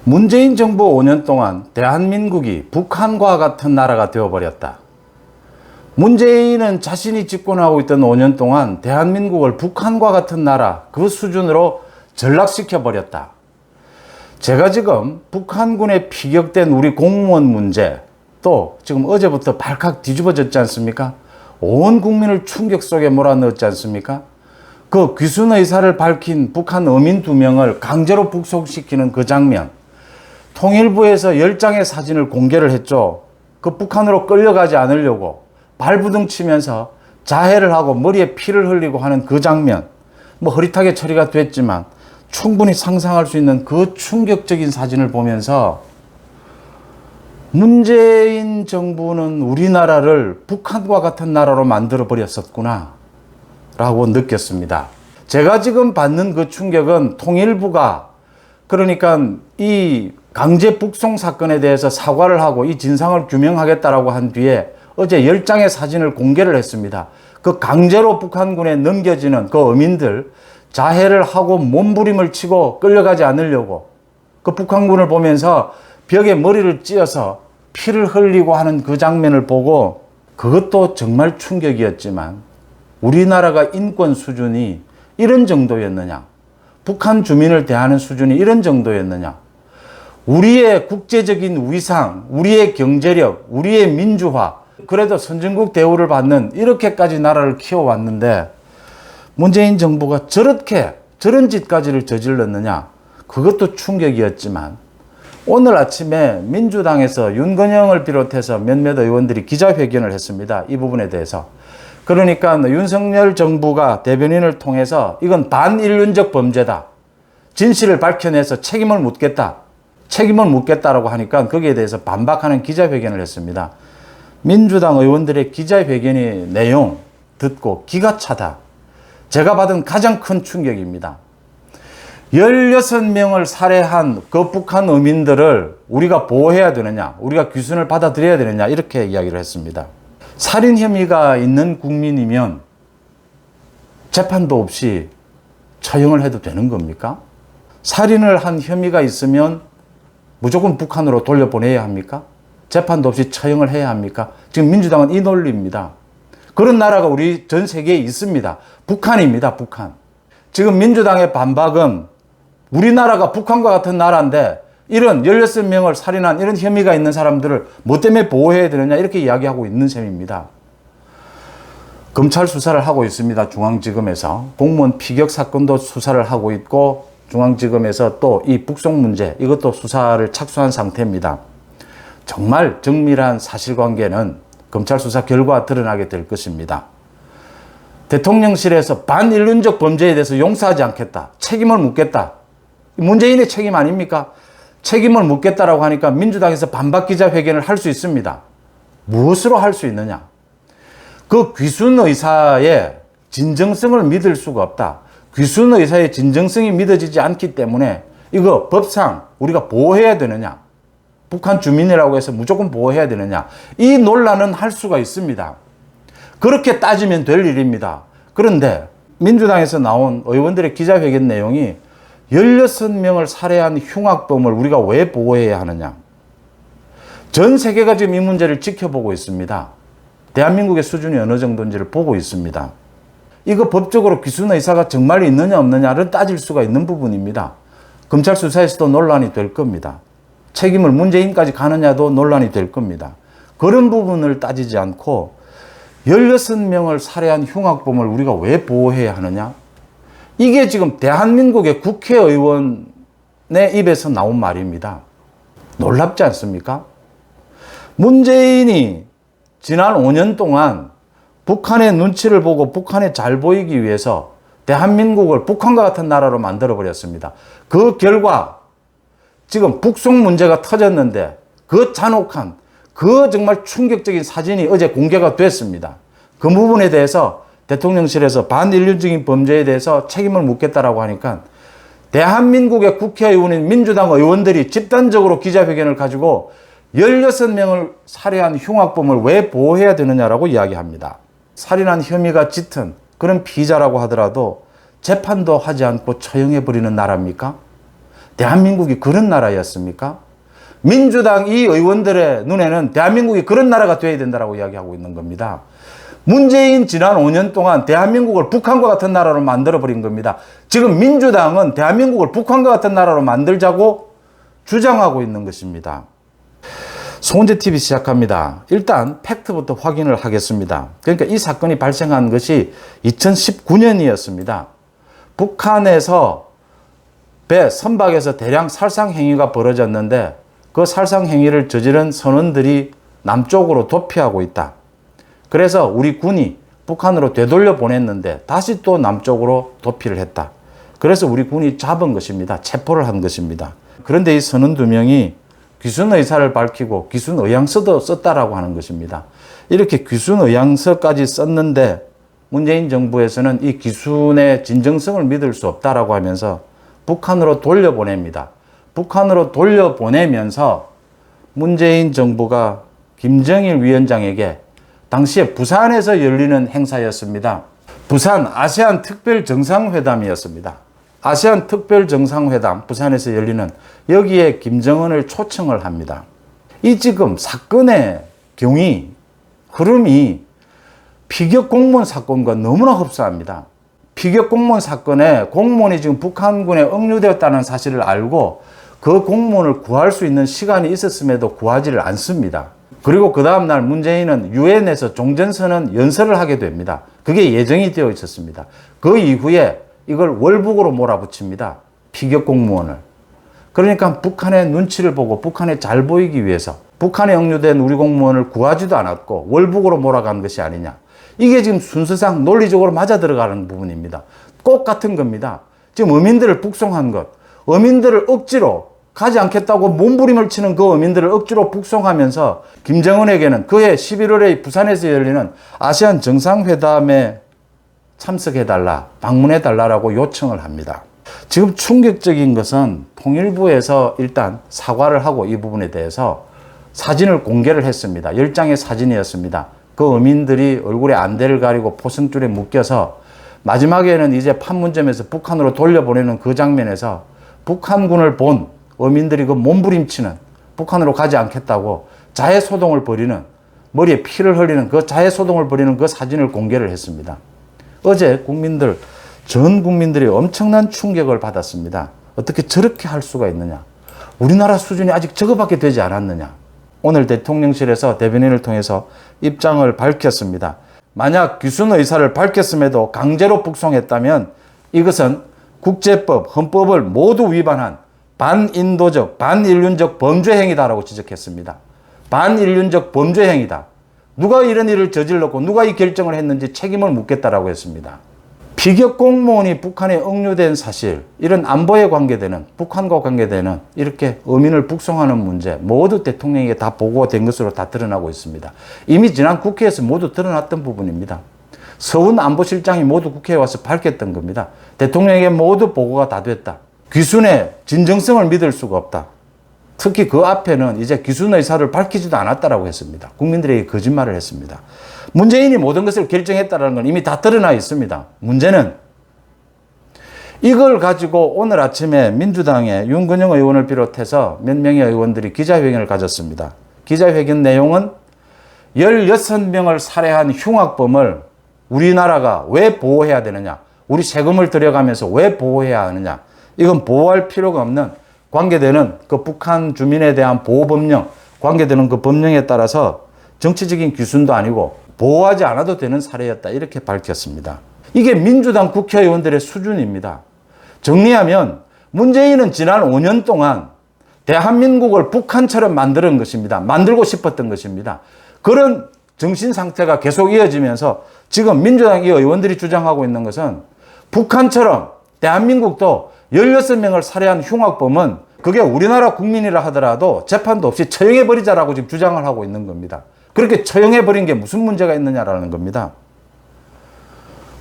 문재인 정부 5년 동안 대한민국이 북한과 같은 나라가 되어버렸다. 문재인은 자신이 집권하고 있던 5년 동안 대한민국을 북한과 같은 나라 그 수준으로 전락시켜버렸다. 제가 지금 북한군에 피격된 우리 공무원 문제, 또 지금 어제부터 발칵 뒤집어졌지 않습니까? 온 국민을 충격 속에 몰아넣었지 않습니까? 그 귀순 의사를 밝힌 북한 어민 2명을 강제로 북송시키는 그 장면, 통일부에서 10장의 사진을 공개를 했죠. 그 북한으로 끌려가지 않으려고 발부둥 치면서 자해를 하고 머리에 피를 흘리고 하는 그 장면, 뭐 흐릿하게 처리가 됐지만 충분히 상상할 수 있는 그 충격적인 사진을 보면서 문재인 정부는 우리나라를 북한과 같은 나라로 만들어 버렸었구나 라고 느꼈습니다. 제가 지금 받는 그 충격은 통일부가 그러니까 이 강제 북송 사건에 대해서 사과를 하고 이 진상을 규명하겠다라고 한 뒤에 어제 10장의 사진을 공개를 했습니다. 그 강제로 북한군에 넘겨지는 그 어민들 자해를 하고 몸부림을 치고 끌려가지 않으려고 그 북한군을 보면서 벽에 머리를 찧어서 피를 흘리고 하는 그 장면을 보고 그것도 정말 충격이었지만 우리나라가 인권 수준이 이런 정도였느냐, 북한 주민을 대하는 수준이 이런 정도였느냐, 우리의 국제적인 위상, 우리의 경제력, 우리의 민주화, 그래도 선진국 대우를 받는 이렇게까지 나라를 키워왔는데 문재인 정부가 저런 짓까지를 저질렀느냐, 그것도 충격이었지만 오늘 아침에 민주당에서 윤건영을 비롯해서 몇몇 의원들이 기자회견을 했습니다. 이 부분에 대해서. 그러니까 윤석열 정부가 대변인을 통해서 이건 반인륜적 범죄다, 진실을 밝혀내서 책임을 묻겠다라고 하니까 거기에 대해서 반박하는 기자회견을 했습니다. 민주당 의원들의 기자회견의 내용 듣고 기가 차다. 제가 받은 가장 큰 충격입니다. 16명을 살해한 그 북한 어민들을 우리가 보호해야 되느냐, 우리가 귀순을 받아들여야 되느냐, 이렇게 이야기를 했습니다. 살인 혐의가 있는 국민이면 재판도 없이 처형을 해도 되는 겁니까? 살인을 한 혐의가 있으면 무조건 북한으로 돌려보내야 합니까? 재판도 없이 처형을 해야 합니까? 지금 민주당은 이 논리입니다. 그런 나라가 우리 전 세계에 있습니다. 북한입니다, 북한. 지금 민주당의 반박은 우리나라가 북한과 같은 나라인데 이런 16명을 살인한 이런 혐의가 있는 사람들을 뭐 때문에 보호해야 되느냐, 이렇게 이야기하고 있는 셈입니다. 검찰 수사를 하고 있습니다. 중앙지검에서. 공무원 피격 사건도 수사를 하고 있고 중앙지검에서 또 이 북송 문제, 이것도 수사를 착수한 상태입니다. 정말 정밀한 사실관계는 검찰 수사 결과 드러나게 될 것입니다. 대통령실에서 반인륜적 범죄에 대해서 용서하지 않겠다, 책임을 묻겠다, 문재인의 책임 아닙니까? 책임을 묻겠다라고 하니까 민주당에서 반박 기자회견을 할 수 있습니다. 무엇으로 할 수 있느냐? 그 귀순 의사의 진정성을 믿을 수가 없다. 귀순 의사의 진정성이 믿어지지 않기 때문에 이거 법상 우리가 보호해야 되느냐, 북한 주민이라고 해서 무조건 보호해야 되느냐, 이 논란은 할 수가 있습니다. 그렇게 따지면 될 일입니다. 그런데 민주당에서 나온 의원들의 기자회견 내용이 16명을 살해한 흉악범을 우리가 왜 보호해야 하느냐. 전 세계가 지금 이 문제를 지켜보고 있습니다. 대한민국의 수준이 어느 정도인지를 보고 있습니다. 이거 법적으로 귀순 의사가 정말 있느냐 없느냐를 따질 수가 있는 부분입니다. 검찰 수사에서도 논란이 될 겁니다. 책임을 문재인까지 가느냐도 논란이 될 겁니다. 그런 부분을 따지지 않고 16명을 살해한 흉악범을 우리가 왜 보호해야 하느냐? 이게 지금 대한민국의 국회의원의 입에서 나온 말입니다. 놀랍지 않습니까? 문재인이 지난 5년 동안 북한의 눈치를 보고 북한에 잘 보이기 위해서 대한민국을 북한과 같은 나라로 만들어버렸습니다. 그 결과 지금 북송 문제가 터졌는데 그 잔혹한, 그 정말 충격적인 사진이 어제 공개가 됐습니다. 그 부분에 대해서 대통령실에서 반인륜적인 범죄에 대해서 책임을 묻겠다라고 하니까 대한민국의 국회의원인 민주당 의원들이 집단적으로 기자회견을 가지고 16명을 살해한 흉악범을 왜 보호해야 되느냐라고 이야기합니다. 살인한 혐의가 짙은 그런 피의자라고 하더라도 재판도 하지 않고 처형해버리는 나라입니까? 대한민국이 그런 나라였습니까? 민주당 이 의원들의 눈에는 대한민국이 그런 나라가 되어야 된다고 이야기하고 있는 겁니다. 문재인 지난 5년 동안 대한민국을 북한과 같은 나라로 만들어버린 겁니다. 지금 민주당은 대한민국을 북한과 같은 나라로 만들자고 주장하고 있는 것입니다. 송은재TV 시작합니다. 일단 팩트부터 확인을 하겠습니다. 그러니까 이 사건이 발생한 것이 2019년이었습니다. 북한에서 배 선박에서 대량 살상 행위가 벌어졌는데 그 살상 행위를 저지른 선원들이 남쪽으로 도피하고 있다. 그래서 우리 군이 북한으로 되돌려 보냈는데 다시 또 남쪽으로 도피를 했다. 그래서 우리 군이 잡은 것입니다. 체포를 한 것입니다. 그런데 이 선원 2명이 귀순 의사를 밝히고 귀순 의향서도 썼다라고 하는 것입니다. 이렇게 귀순 의향서까지 썼는데 문재인 정부에서는 이 귀순의 진정성을 믿을 수 없다라고 하면서 북한으로 돌려보냅니다. 북한으로 돌려보내면서 문재인 정부가 김정일 위원장에게 당시에 부산에서 열리는 행사였습니다. 부산 아세안 특별 정상회담이었습니다. 아세안 특별 정상회담 부산에서 열리는 여기에 김정은을 초청을 합니다. 이 지금 사건의 경위, 흐름이 피격 공무원 사건과 너무나 흡사합니다. 피격 공무원 사건에 공무원이 지금 북한군에 억류되었다는 사실을 알고 그 공무원을 구할 수 있는 시간이 있었음에도 구하지를 않습니다. 그리고 그 다음날 문재인은 유엔에서 종전선언 연설을 하게 됩니다. 그게 예정이 되어 있었습니다. 그 이후에 이걸 월북으로 몰아붙입니다. 피격 공무원을. 그러니까 북한의 눈치를 보고 북한에 잘 보이기 위해서 북한에 억류된 우리 공무원을 구하지도 않았고 월북으로 몰아간 것이 아니냐. 이게 지금 순서상 논리적으로 맞아 들어가는 부분입니다. 꼭 같은 겁니다. 지금 어민들을 북송한 것, 어민들을 억지로 가지 않겠다고 몸부림을 치는 그 어민들을 억지로 북송하면서 김정은에게는 그해 11월에 부산에서 열리는 아세안 정상회담에 참석해달라, 방문해달라고 요청을 합니다. 지금 충격적인 것은 통일부에서 일단 사과를 하고 이 부분에 대해서 사진을 공개를 했습니다. 10장의 사진이었습니다. 그 어민들이 얼굴에 안대를 가리고 포승줄에 묶여서 마지막에는 이제 판문점에서 북한으로 돌려보내는 그 장면에서 북한군을 본 어민들이 그 몸부림치는 북한으로 가지 않겠다고 자해소동을 벌이는 머리에 피를 흘리는 그 자해소동을 벌이는 그 사진을 공개를 했습니다. 어제 전 국민들이 엄청난 충격을 받았습니다. 어떻게 저렇게 할 수가 있느냐. 우리나라 수준이 아직 저거밖에 되지 않았느냐. 오늘 대통령실에서 대변인을 통해서 입장을 밝혔습니다. 만약 귀순 의사를 밝혔음에도 강제로 북송했다면 이것은 국제법, 헌법을 모두 위반한 반인도적, 반인륜적 범죄 행위다라고 지적했습니다. 반인륜적 범죄 행위다. 누가 이런 일을 저질렀고 누가 이 결정을 했는지 책임을 묻겠다라고 했습니다. 피격 공무원이 북한에 억류된 사실, 이런 안보에 관계되는, 북한과 관계되는 이렇게 어민을 북송하는 문제 모두 대통령에게 다 보고가 된 것으로 다 드러나고 있습니다. 이미 지난 국회에서 모두 드러났던 부분입니다. 서훈 안보실장이 모두 국회에 와서 밝혔던 겁니다. 대통령에게 모두 보고가 다 됐다. 귀순의 진정성을 믿을 수가 없다. 특히 그 앞에는 이제 귀순 의사를 밝히지도 않았다라고 했습니다. 국민들에게 거짓말을 했습니다. 문재인이 모든 것을 결정했다는 건 이미 다 드러나 있습니다. 문제는 이걸 가지고 오늘 아침에 민주당의 윤건영 의원을 비롯해서 몇 명의 의원들이 기자회견을 가졌습니다. 기자회견 내용은 16명을 살해한 흉악범을 우리나라가 왜 보호해야 되느냐, 우리 세금을 들여가면서 왜 보호해야 하느냐, 이건 보호할 필요가 없는 관계되는 그 북한 주민에 대한 보호법령, 관계되는 그 법령에 따라서 정치적인 귀순도 아니고 보호하지 않아도 되는 사례였다, 이렇게 밝혔습니다. 이게 민주당 국회의원들의 수준입니다. 정리하면 문재인은 지난 5년 동안 대한민국을 북한처럼 만드는 것입니다. 만들고 싶었던 것입니다. 그런 정신 상태가 계속 이어지면서 지금 민주당 이 의원들이 주장하고 있는 것은 북한처럼 대한민국도 16명을 살해한 흉악범은 그게 우리나라 국민이라 하더라도 재판도 없이 처형해버리자라고 지금 주장을 하고 있는 겁니다. 그렇게 처형해버린 게 무슨 문제가 있느냐라는 겁니다.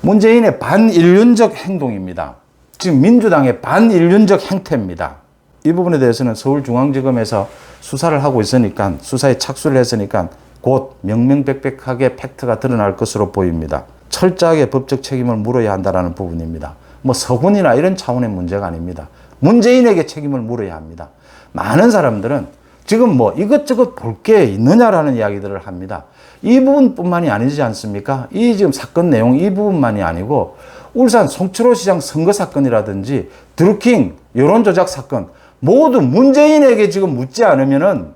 문재인의 반인륜적 행동입니다. 지금 민주당의 반인륜적 행태입니다. 이 부분에 대해서는 서울중앙지검에서 수사를 하고 있으니까, 수사에 착수를 했으니까 곧 명명백백하게 팩트가 드러날 것으로 보입니다. 철저하게 법적 책임을 물어야 한다는 부분입니다. 뭐 서훈이나 이런 차원의 문제가 아닙니다. 문재인에게 책임을 물어야 합니다. 많은 사람들은 지금 뭐 이것저것 볼 게 있느냐라는 이야기들을 합니다. 이 부분뿐만이 아니지 않습니까? 이 지금 사건 내용 이 부분만이 아니고 울산 송철호 시장 선거 사건이라든지 드루킹 여론조작 사건 모두 문재인에게 지금 묻지 않으면은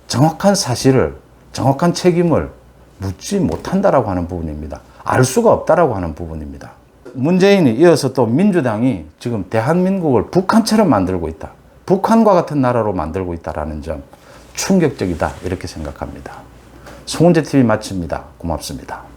정확한 사실을, 정확한 책임을 묻지 못한다라고 하는 부분입니다. 알 수가 없다라고 하는 부분입니다. 문재인이 이어서 또 민주당이 지금 대한민국을 북한처럼 만들고 있다. 북한과 같은 나라로 만들고 있다라는 점 충격적이다 이렇게 생각합니다. 송은재 TV 마칩니다. 고맙습니다.